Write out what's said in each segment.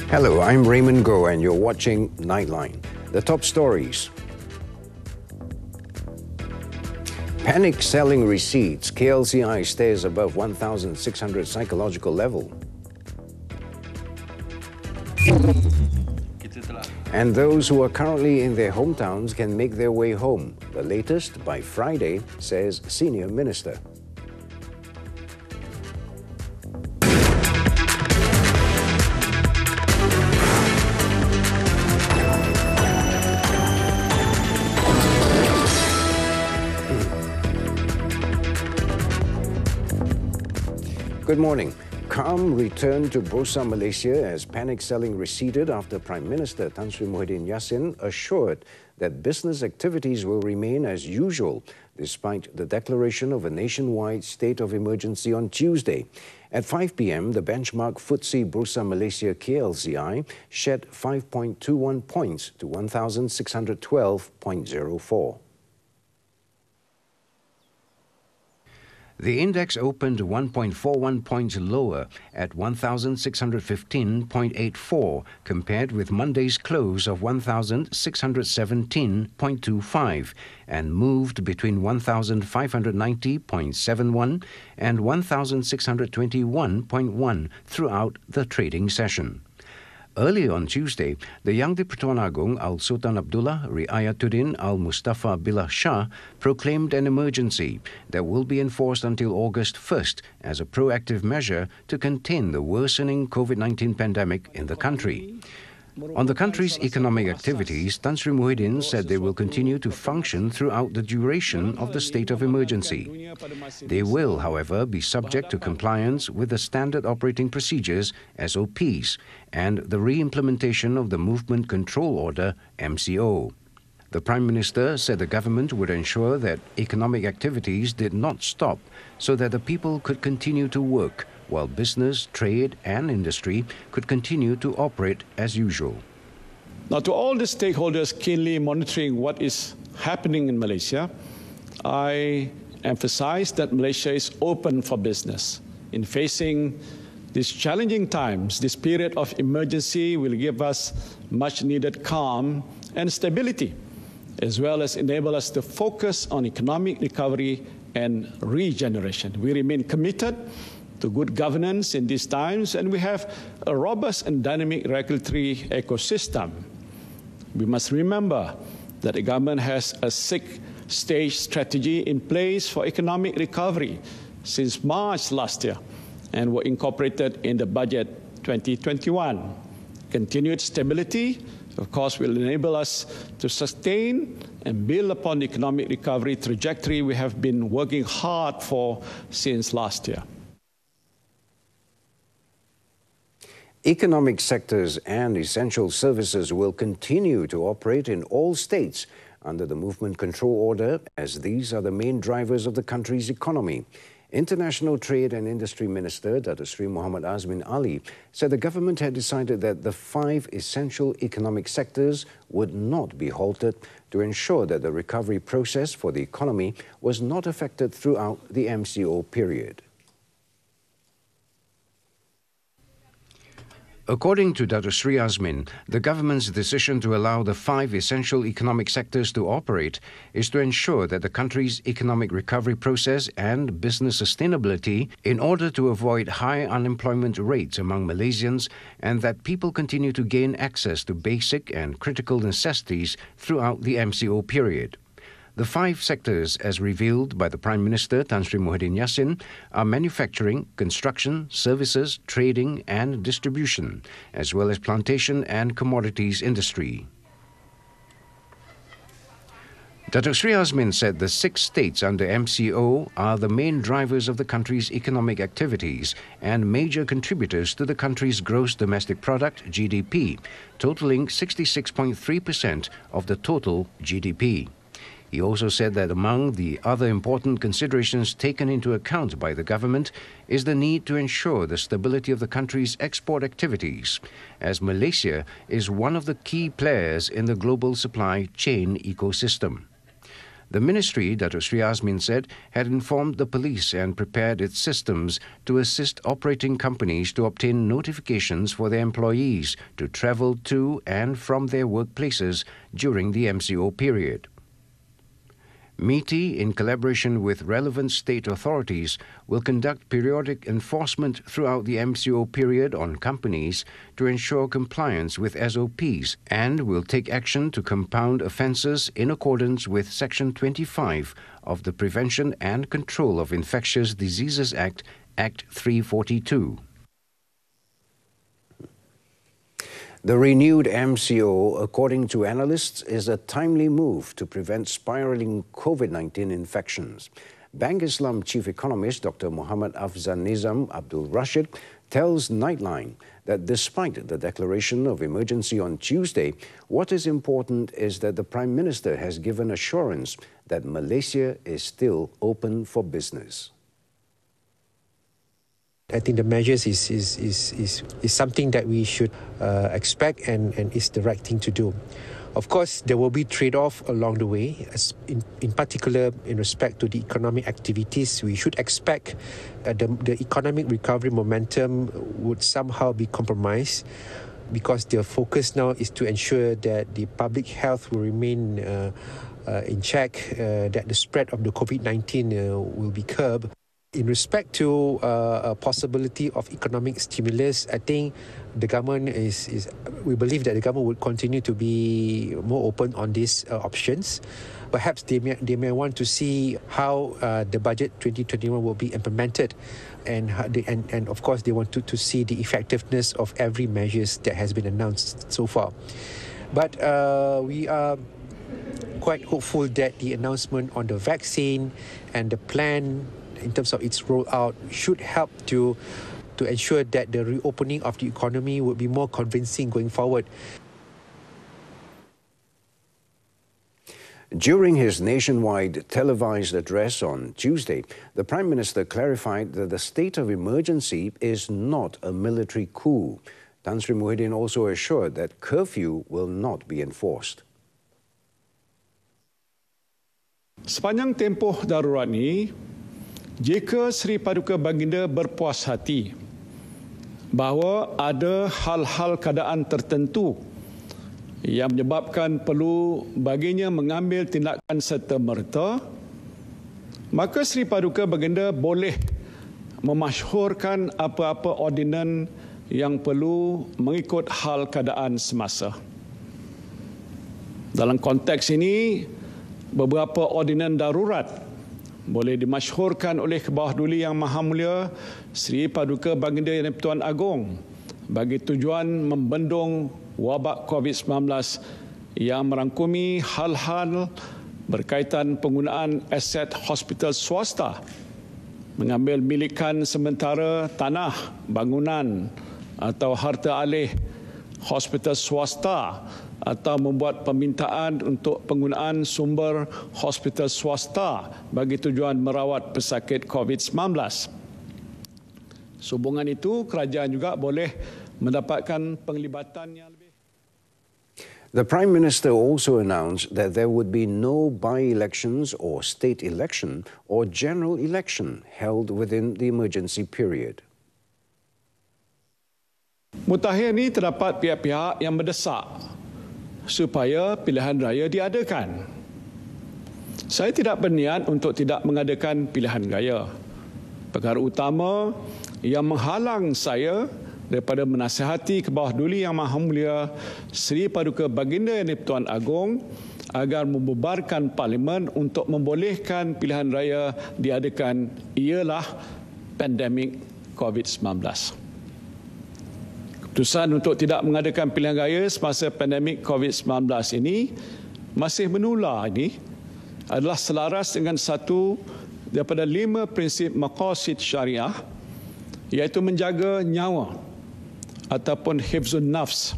Hello, I'm Raymond and you're watching Nightline. The top stories. Panic selling receipts. KLCI stays above 1,600 psychological level. And those who are currently in their hometowns can make their way home. The latest by Friday, says senior minister. Good morning. Calm returned to Bursa, Malaysia as panic selling receded after Prime Minister Tan Sri Muhyiddin Yassin assured that business activities will remain as usual despite the declaration of a nationwide state of emergency on Tuesday. At 5 p.m, the benchmark FTSE Bursa Malaysia KLCI shed 5.21 points to 1,612.04. The index opened 1.41 points lower at 1,615.84 compared with Monday's close of 1,617.25 and moved between 1,590.71 and 1,621.1 throughout the trading session. Early on Tuesday, the Yang di-Pertuan Agong Al-Sultan Abdullah Riayatuddin Al-Mustafa Billah Shah proclaimed an emergency that will be enforced until August 1st as a proactive measure to contain the worsening COVID-19 pandemic in the country. On the country's economic activities, Tan Sri Muhyiddin said they will continue to function throughout the duration of the state of emergency. They will, however, be subject to compliance with the standard operating procedures, SOPs, and the re-implementation of the Movement Control Order, MCO. The Prime Minister said the government would ensure that economic activities did not stop so that the people could continue to work, while business, trade and industry could continue to operate as usual. Now, to all the stakeholders keenly monitoring what is happening in Malaysia, I emphasize that Malaysia is open for business. In facing these challenging times, this period of emergency will give us much-needed calm and stability, as well as enable us to focus on economic recovery and regeneration. We remain committed to good governance in these times, and we have a robust and dynamic regulatory ecosystem. We must remember that the government has a six-stage strategy in place for economic recovery since March last year and were incorporated in the budget 2021. Continued stability, of course, will enable us to sustain and build upon the economic recovery trajectory we have been working hard for since last year. Economic sectors and essential services will continue to operate in all states under the Movement Control Order, as these are the main drivers of the country's economy. International Trade and Industry Minister Dato Sri Muhammad Azmin Ali said the government had decided that the 5 essential economic sectors would not be halted to ensure that the recovery process for the economy was not affected throughout the MCO period. According to Dato Sri Azmin, the government's decision to allow the 5 essential economic sectors to operate is to ensure that the country's economic recovery process and business sustainability in order to avoid high unemployment rates among Malaysians and that people continue to gain access to basic and critical necessities throughout the MCO period. The 5 sectors, as revealed by the Prime Minister Tan Sri Muhyiddin Yassin, are manufacturing, construction, services, trading and distribution, as well as plantation and commodities industry. Dato Sri Azmin said the 6 states under MCO are the main drivers of the country's economic activities and major contributors to the country's gross domestic product, GDP, totaling 66.3% of the total GDP. He also said that among the other important considerations taken into account by the government is the need to ensure the stability of the country's export activities, as Malaysia is one of the key players in the global supply chain ecosystem. The ministry, Dato' Sri Azmin said, had informed the police and prepared its systems to assist operating companies to obtain notifications for their employees to travel to and from their workplaces during the MCO period. MITI, in collaboration with relevant state authorities, will conduct periodic enforcement throughout the MCO period on companies to ensure compliance with SOPs and will take action to compound offences in accordance with Section 25 of the Prevention and Control of Infectious Diseases Act, Act 342. The renewed MCO, according to analysts, is a timely move to prevent spiraling COVID-19 infections. Bank Islam Chief Economist Dr. Muhammad Afzan Nizam Abdul Rashid tells Nightline that despite the declaration of emergency on Tuesday, what is important is that the Prime Minister has given assurance that Malaysia is still open for business. I think the measures is something that we should expect and is the right thing to do. Of course, there will be trade-off along the way. In particular, in respect to the economic activities, we should expect the economic recovery momentum would somehow be compromised because their focus now is to ensure that the public health will remain in check, that the spread of the COVID-19 will be curbed. In respect to a possibility of economic stimulus, I think the government we believe that the government will continue to be more open on these options. Perhaps they may want to see how the budget 2021 will be implemented, and of course they want to see the effectiveness of every measures that has been announced so far. But we are quite hopeful that the announcement on the vaccine and the plan in terms of its rollout should help to ensure that the reopening of the economy would be more convincing going forward. During his nationwide televised address on Tuesday, the Prime Minister clarified that the state of emergency is not a military coup. Tan Sri Muhyiddin also assured that curfew will not be enforced. Sepanjang tempoh darurat ini, jika Sri Paduka Baginda berpuas hati bahawa ada hal-hal keadaan tertentu yang menyebabkan perlu baginya mengambil tindakan serta-merta, maka Sri Paduka Baginda boleh memasyhurkan apa-apa ordinan yang perlu mengikut hal keadaan semasa. Dalam konteks ini, beberapa ordinan darurat boleh dimasyhurkan oleh Kebawah Duli Yang Maha Mulia Sri Paduka Baginda Yang Di-Pertuan Agong bagi tujuan membendung wabak COVID-19 yang merangkumi hal-hal berkaitan penggunaan aset hospital swasta, mengambil milikan sementara tanah, bangunan atau harta alih hospital swasta, atau membuat permintaan untuk penggunaan sumber hospital swasta bagi tujuan merawat pesakit COVID-19. Sehubungan itu, kerajaan juga boleh mendapatkan penglibatan yang lebih. The Prime Minister also announced that there would be no by-elections or state election or general election held within the emergency period. Mutakhir ini terdapat pihak-pihak yang mendesak supaya pilihan raya diadakan. Saya tidak berniat untuk tidak mengadakan pilihan raya. Perkara utama yang menghalang saya daripada menasihati Kebawah Duli Yang Maha Mulia Sri Paduka Baginda Yang Di-Pertuan Agong agar membubarkan Parlimen untuk membolehkan pilihan raya diadakan ialah pandemik COVID-19. Keputusan untuk tidak mengadakan pilihan raya semasa pandemik COVID-19 ini masih menular ini adalah selaras dengan satu daripada 5 prinsip maqasid syariah, iaitu menjaga nyawa ataupun hifzun nafs.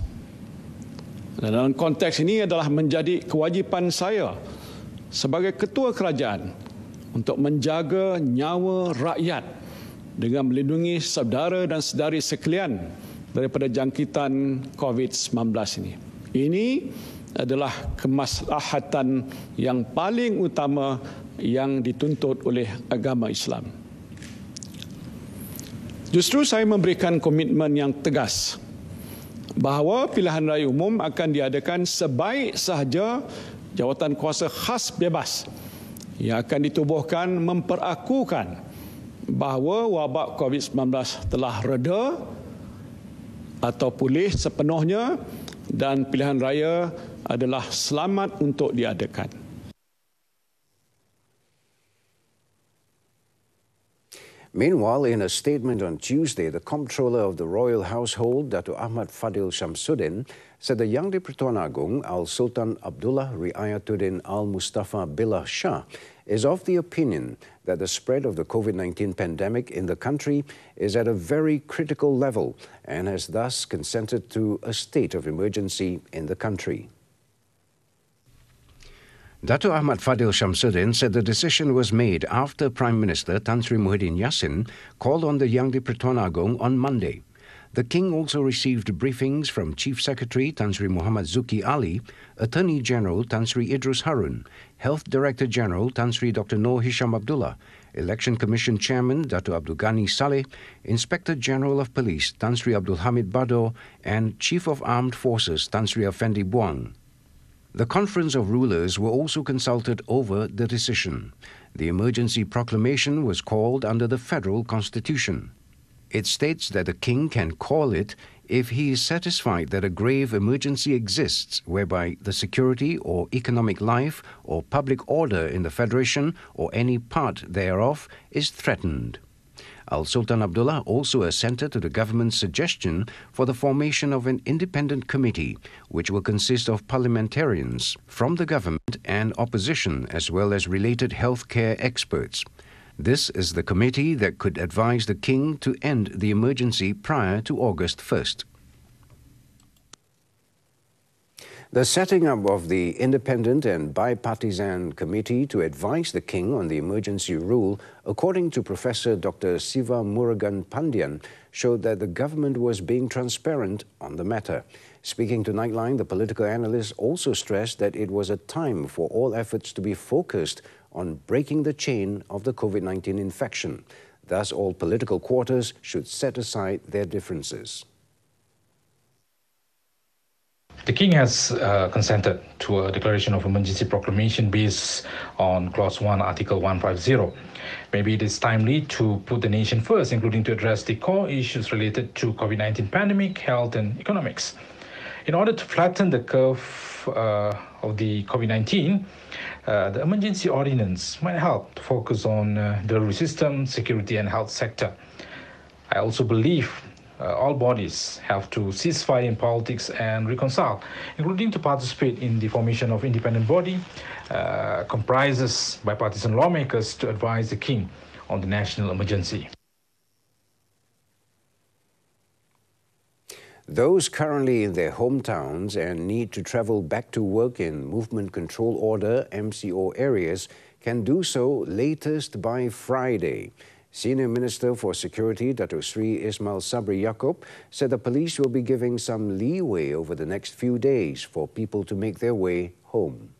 Dan dalam konteks ini adalah menjadi kewajipan saya sebagai ketua kerajaan untuk menjaga nyawa rakyat dengan melindungi saudara dan saudari sekalian daripada jangkitan COVID-19 ini. Ini adalah kemaslahatan yang paling utama yang dituntut oleh agama Islam. Justru saya memberikan komitmen yang tegas bahawa pilihan raya umum akan diadakan sebaik sahaja jawatan kuasa khas bebas yang akan ditubuhkan memperakukan bahawa wabak COVID-19 telah reda atau pulih sepenuhnya dan pilihan raya adalah selamat untuk diadakan. Meanwhile, in a statement on Tuesday, the Comptroller of the Royal Household, Dato' Ahmad Fadil Shamsuddin, said the Yang di-Pertuan Agong, Al-Sultan Abdullah Riayatuddin Al-Mustafa Billah Shah, is of the opinion that the spread of the COVID-19 pandemic in the country is at a very critical level and has thus consented to a state of emergency in the country. Dato' Ahmad Fadil Shamsuddin said the decision was made after Prime Minister Tan Sri Muhyiddin Yassin called on the Yang di-Pertuan Agong on Monday. The King also received briefings from Chief Secretary Tan Sri Muhammad Zuki Ali, Attorney General Tan Sri Idrus Harun, Health Director General Tan Sri Dr. Noor Hisham Abdullah, Election Commission Chairman Dato' Abdul Ghani Saleh, Inspector General of Police Tan Sri Abdul Hamid Bado, and Chief of Armed Forces Tan Sri Effendi Buang. The Conference of Rulers were also consulted over the decision. The emergency proclamation was called under the Federal Constitution. It states that the King can call it if he is satisfied that a grave emergency exists whereby the security or economic life or public order in the Federation or any part thereof is threatened. Al-Sultan Abdullah also assented to the government's suggestion for the formation of an independent committee, which will consist of parliamentarians from the government and opposition, as well as related healthcare experts. This is the committee that could advise the King to end the emergency prior to August 1st. The setting up of the Independent and Bipartisan Committee to advise the King on the emergency rule, according to Professor Dr. Siva Murugan Pandian, showed that the government was being transparent on the matter. Speaking to Nightline, the political analyst also stressed that it was a time for all efforts to be focused on breaking the chain of the COVID-19 infection. Thus, all political quarters should set aside their differences. The King has consented to a declaration of emergency proclamation based on Clause 1, Article 150. Maybe it is timely to put the nation first, including to address the core issues related to COVID-19 pandemic, health and economics. In order to flatten the curve of the COVID-19, the emergency ordinance might help to focus on delivery system, security and health sector. I also believe all bodies have to cease fighting politics and reconcile, including to participate in the formation of independent body, comprises bipartisan lawmakers to advise the King on the national emergency. Those currently in their hometowns and need to travel back to work in Movement Control Order MCO areas can do so latest by Friday. Senior Minister for Security, Dato' Sri Ismail Sabri Yaakob, said the police will be giving some leeway over the next few days for people to make their way home.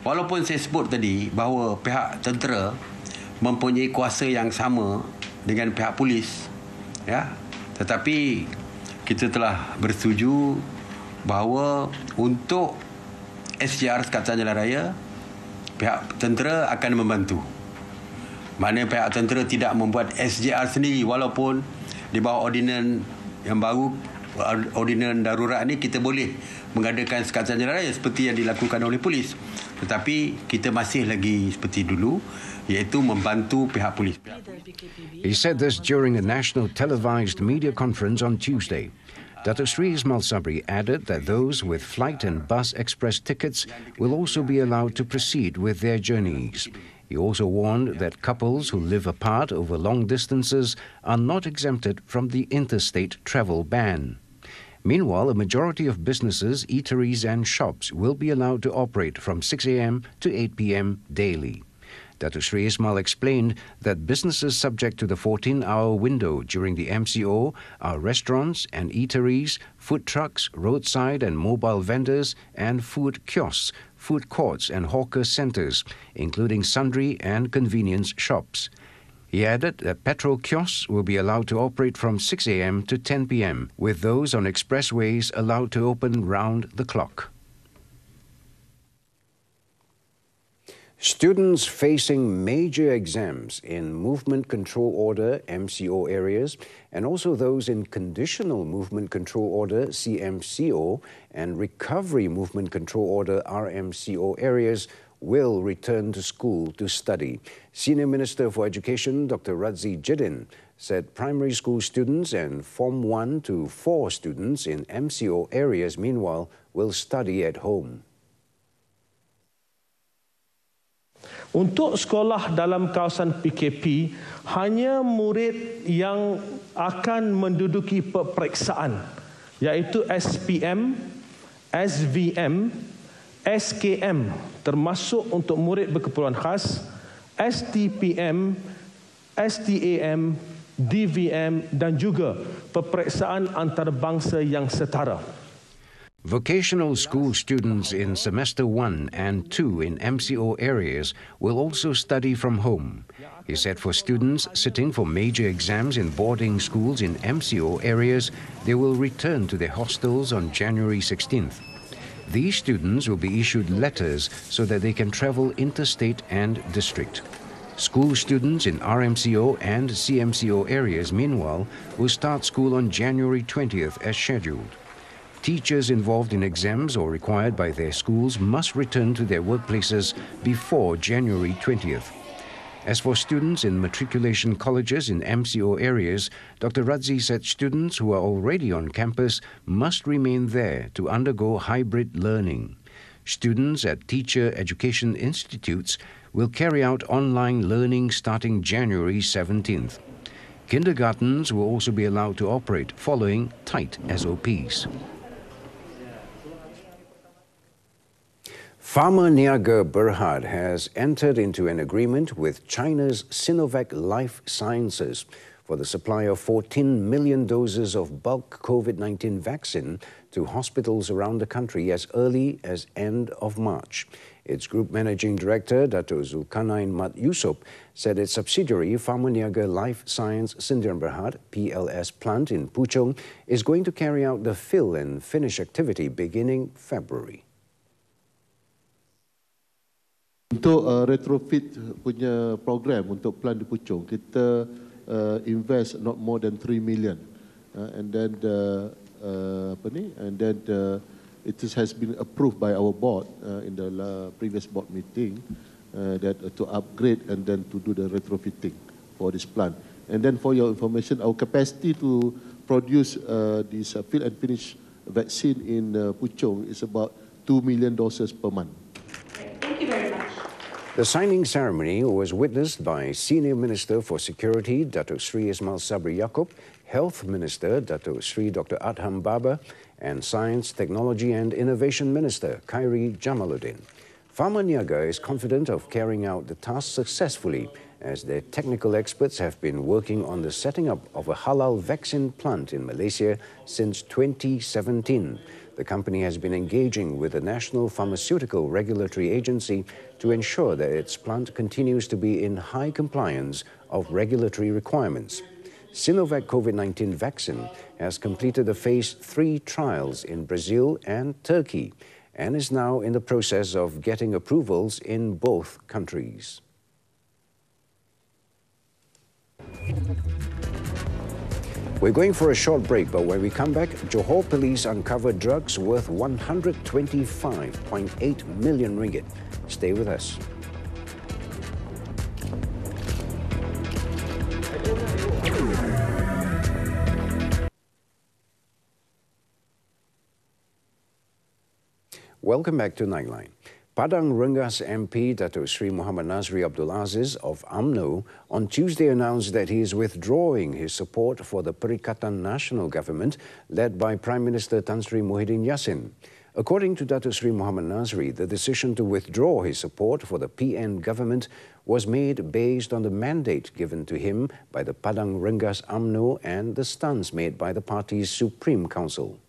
Walaupun saya sebut tadi bahawa pihak tentera mempunyai kuasa yang sama dengan pihak polis, ya, tetapi kita telah bersetuju bahawa untuk SJR Sekatan Jalan Raya, pihak tentera akan membantu. Mana pihak tentera tidak membuat SJR sendiri, walaupun di bawah ordinan yang baru, ordinan darurat ni kita boleh mengadakan Sekatan Jalan Raya seperti yang dilakukan oleh polis. Tetapi kita masih lagi seperti dulu, iaitu membantu pihak polis. He said this during a national televised media conference on Tuesday. Dato' Sri Ismail Sabri added that those with flight and bus express tickets will also be allowed to proceed with their journeys. He also warned that couples who live apart over long distances are not exempted from the interstate travel ban. Meanwhile, a majority of businesses, eateries and shops will be allowed to operate from 6 a.m. to 8 p.m. daily. Datuk Sri Ismail explained that businesses subject to the 14-hour window during the MCO are restaurants and eateries, food trucks, roadside and mobile vendors, and food kiosks, food courts and hawker centres, including sundry and convenience shops. He added that petrol kiosks will be allowed to operate from 6 a.m. to 10 p.m., with those on expressways allowed to open round the clock. Students facing major exams in Movement Control Order MCO areas and also those in Conditional Movement Control Order CMCO and Recovery Movement Control Order RMCO areas will return to school to study. Senior Minister for Education Dr. Nazri said primary school students and Form 1 to 4 students in MCO areas meanwhile will study at home. Untuk sekolah dalam kawasan PKP, hanya murid yang akan menduduki peperiksaan, iaitu SPM, SVM, SKM, termasuk untuk murid berkeperluan khas, STPM, STAM, DVM dan juga peperiksaan antarabangsa yang setara. Vocational school students in Semester 1 and 2 in MCO areas will also study from home. He said for students sitting for major exams in boarding schools in MCO areas, they will return to their hostels on January 16th. These students will be issued letters so that they can travel interstate and district. School students in RMCO and CMCO areas, meanwhile, will start school on January 20th as scheduled. Teachers involved in exams or required by their schools must return to their workplaces before January 20th. As for students in matriculation colleges in MCO areas, Dr. Nazri said students who are already on campus must remain there to undergo hybrid learning. Students at teacher education institutes will carry out online learning starting January 17th. Kindergartens will also be allowed to operate following tight SOPs. Pharmaniaga Berhad has entered into an agreement with China's Sinovac Life Sciences for the supply of 14 million doses of bulk COVID-19 vaccine to hospitals around the country as early as end of March. Its Group Managing Director, Dato' Zulkarnain Mat Yusof, said its subsidiary Pharmaniaga Life Science Sdn Bhd PLS plant in Puchong is going to carry out the fill and finish activity beginning February. Untuk retrofit punya program untuk plant di Puchong, kita invest not more than 3 million, and then it has been approved by our board in the previous board meeting that to upgrade and then to do the retrofitting for this plant. And then for your information, our capacity to produce this fill and finish vaccine in Puchong is about 2 million doses per month. Thank you very much. The signing ceremony was witnessed by Senior Minister for Security, Datuk Sri Ismail Sabri Yaakob, Health Minister, Datuk Sri Dr. Adham Baba, and Science, Technology and Innovation Minister, Khairi Jamaluddin. Pharmaniaga is confident of carrying out the task successfully, as their technical experts have been working on the setting up of a halal vaccine plant in Malaysia since 2017. The company has been engaging with the National Pharmaceutical Regulatory Agency to ensure that its plant continues to be in high compliance of regulatory requirements. Sinovac COVID-19 vaccine has completed the Phase 3 trials in Brazil and Turkey and is now in the process of getting approvals in both countries. We're going for a short break, but when we come back, Johor police uncovered drugs worth 125.8 million ringgit. Stay with us. Welcome back to Nightline. Padang Rengas MP Dato Sri Muhammad Nazri Abdul Aziz of UMNO on Tuesday announced that he is withdrawing his support for the Perikatan Nasional Government led by Prime Minister Tan Sri Muhyiddin Yassin. According to Dato Sri Muhammad Nazri, the decision to withdraw his support for the PN government was made based on the mandate given to him by the Padang Rengas UMNO and the stance made by the party's Supreme Council.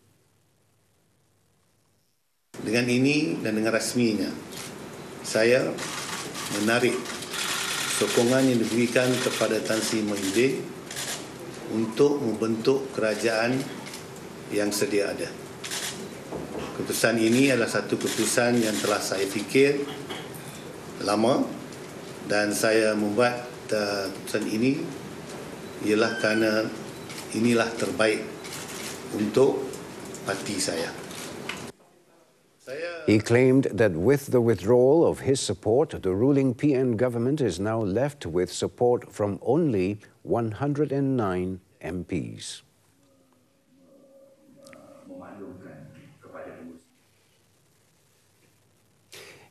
Dengan ini dan dengan rasminya, saya menarik sokongan yang diberikan kepada Tan Sri Muhyiddin untuk membentuk kerajaan yang sedia ada. Keputusan ini adalah satu keputusan yang telah saya fikir lama dan saya membuat keputusan ini ialah kerana inilah terbaik untuk parti saya. He claimed that with the withdrawal of his support, the ruling PN government is now left with support from only 109 MPs.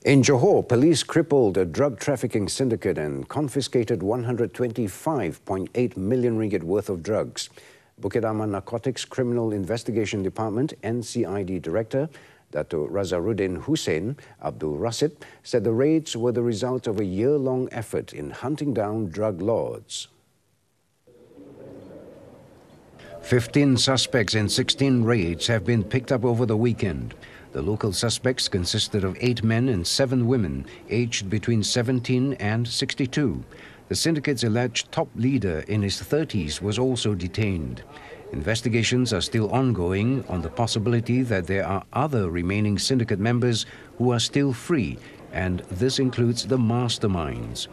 In Johor, police crippled a drug trafficking syndicate and confiscated 125.8 million ringgit worth of drugs. Bukit Aman Narcotics Criminal Investigation Department NCID Director Dato Razaruddin Hussein Abdul Rasid said the raids were the result of a year-long effort in hunting down drug lords. 15 suspects in 16 raids have been picked up over the weekend. The local suspects consisted of 8 men and 7 women, aged between 17 and 62. The syndicate's alleged top leader in his 30s was also detained. Investigations are still ongoing on the possibility that there are other remaining syndicate members who are still free, and this includes the masterminds.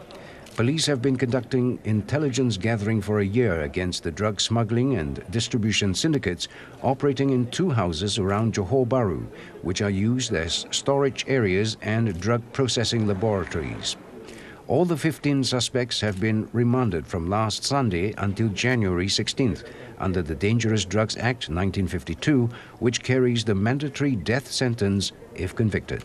Police have been conducting intelligence gathering for a year against the drug smuggling and distribution syndicates operating in 2 houses around Johor Bahru, which are used as storage areas and drug processing laboratories. All the 15 suspects have been remanded from last Sunday until January 16th under the Dangerous Drugs Act 1952, which carries the mandatory death sentence if convicted.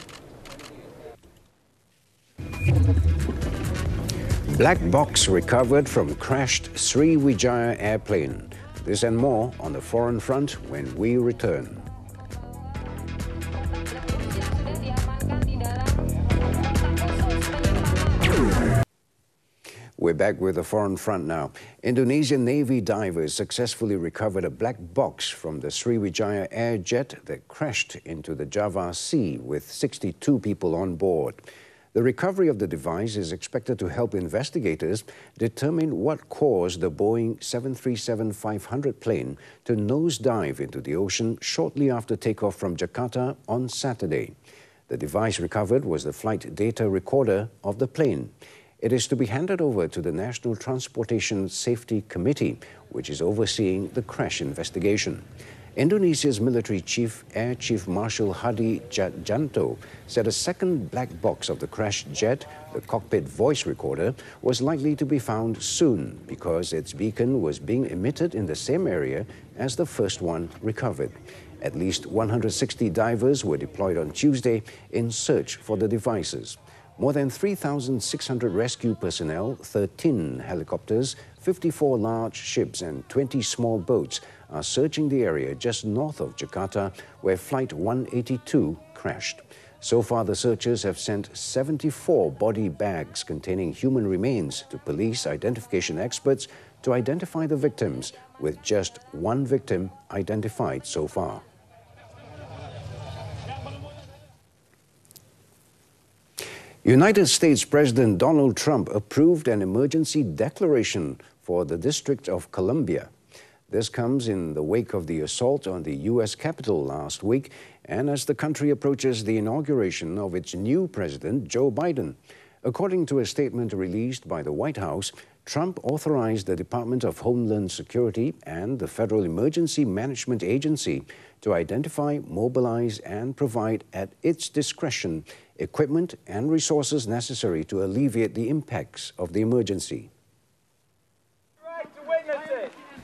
Black box recovered from crashed Sriwijaya airplane. This and more on the foreign front when we return. We're back with the foreign front now. Indonesian Navy divers successfully recovered a black box from the Sriwijaya air jet that crashed into the Java Sea with 62 people on board. The recovery of the device is expected to help investigators determine what caused the Boeing 737-500 plane to nosedive into the ocean shortly after takeoff from Jakarta on Saturday. The device recovered was the flight data recorder of the plane. It is to be handed over to the National Transportation Safety Committee, which is overseeing the crash investigation. Indonesia's military chief, Air Chief Marshal Hadi Jatjanto, said a second black box of the crashed jet, the cockpit voice recorder, was likely to be found soon because its beacon was being emitted in the same area as the first one recovered. At least 160 divers were deployed on Tuesday in search for the devices. More than 3,600 rescue personnel, 13 helicopters, 54 large ships and 20 small boats are searching the area just north of Jakarta where Flight 182 crashed. So far, the searchers have sent 74 body bags containing human remains to police identification experts to identify the victims, with just 1 victim identified so far. United States President Donald Trump approved an emergency declaration for the District of Columbia. This comes in the wake of the assault on the U.S. Capitol last week and as the country approaches the inauguration of its new president, Joe Biden. According to a statement released by the White House, Trump authorized the Department of Homeland Security and the Federal Emergency Management Agency to identify, mobilize, and provide at its discretion equipment and resources necessary to alleviate the impacts of the emergency.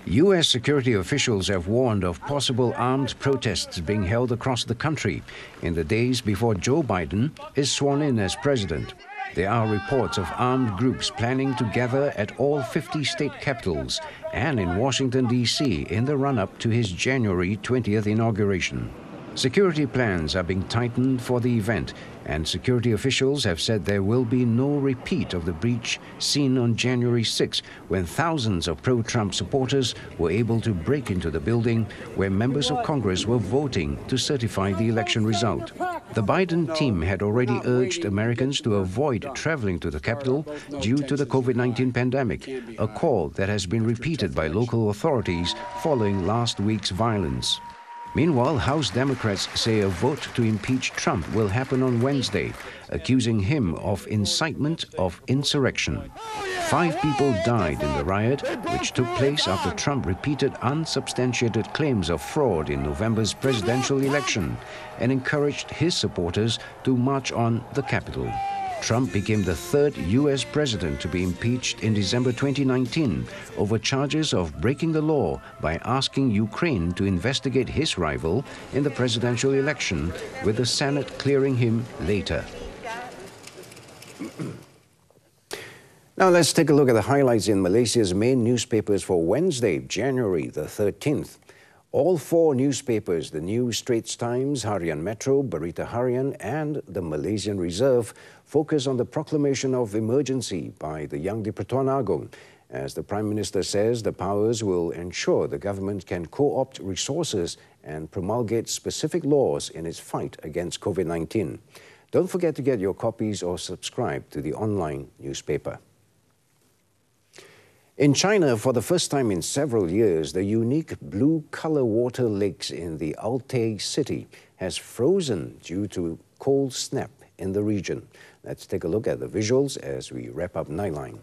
U.S. security officials have warned of possible armed protests being held across the country in the days before Joe Biden is sworn in as president. There are reports of armed groups planning to gather at all 50 state capitals and in Washington, D.C. in the run-up to his January 20th inauguration. Security plans are being tightened for the event, and security officials have said there will be no repeat of the breach seen on January 6, when thousands of pro-Trump supporters were able to break into the building where members of Congress were voting to certify the election result. The Biden team had already urged Americans to avoid traveling to the Capitol due to the COVID-19 pandemic, a call that has been repeated by local authorities following last week's violence. Meanwhile, House Democrats say a vote to impeach Trump will happen on Wednesday, accusing him of incitement of insurrection. 5 people died in the riot, which took place after Trump repeated unsubstantiated claims of fraud in November's presidential election and encouraged his supporters to march on the Capitol. Trump became the 3rd U.S. president to be impeached in December 2019 over charges of breaking the law by asking Ukraine to investigate his rival in the presidential election, with the Senate clearing him later. Now let's take a look at the highlights in Malaysia's main newspapers for Wednesday, January the 13th. All 4 newspapers, the New Straits Times, Harian Metro, Berita Harian and the Malaysian Reserve, focus on the proclamation of emergency by the Yang di-Pertuan Agong. As the Prime Minister says, the powers will ensure the government can co-opt resources and promulgate specific laws in its fight against COVID-19. Don't forget to get your copies or subscribe to the online newspaper. In China, for the first time in several years, the unique blue-color water lakes in the Altai city has frozen due to cold snap in the region. Let's take a look at the visuals as we wrap up Nightline.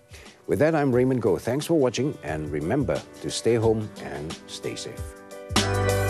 With that, I'm Raymond Go. Thanks for watching, and remember to stay home and stay safe.